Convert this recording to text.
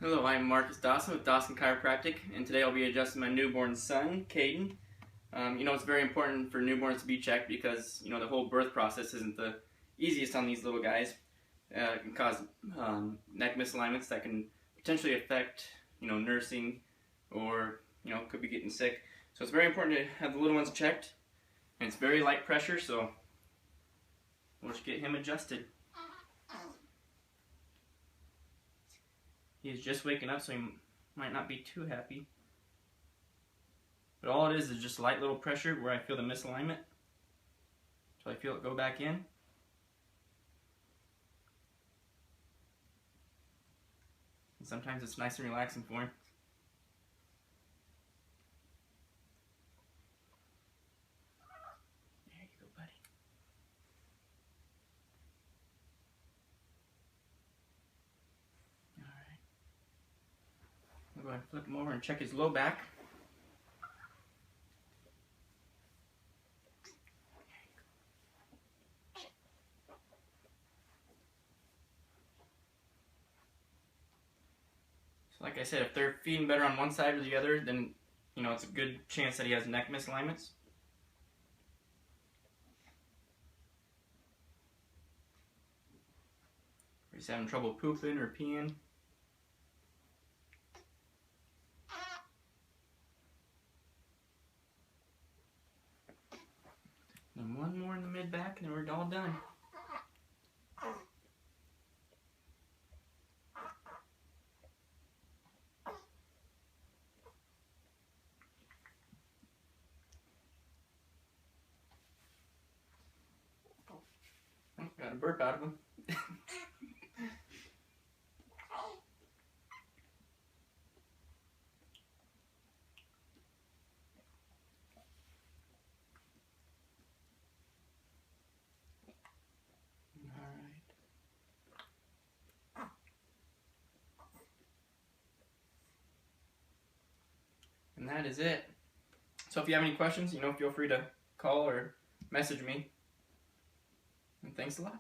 Hello, I'm Marcus Dawson with Dawson Chiropractic, and today I'll be adjusting my newborn son, Caden. It's very important for newborns to be checked because, the whole birth process isn't the easiest on these little guys. It can cause neck misalignments that can potentially affect, nursing or, could be getting sick. So it's very important to have the little ones checked, and it's very light pressure, so we'll just get him adjusted. He's just waking up, so he might not be too happy. But all it is just light little pressure where I feel the misalignment until I feel it go back in. And sometimes it's nice and relaxing for him. There you go, buddy. Go ahead and flip him over and check his low back. So like I said, if they're feeding better on one side or the other, then it's a good chance that he has neck misalignments. Or he's having trouble pooping or peeing. And one more in the mid-back, and then we're all done. Oh, got a burp out of him. And that is it. So if you have any questions, feel free to call or message me. And thanks a lot.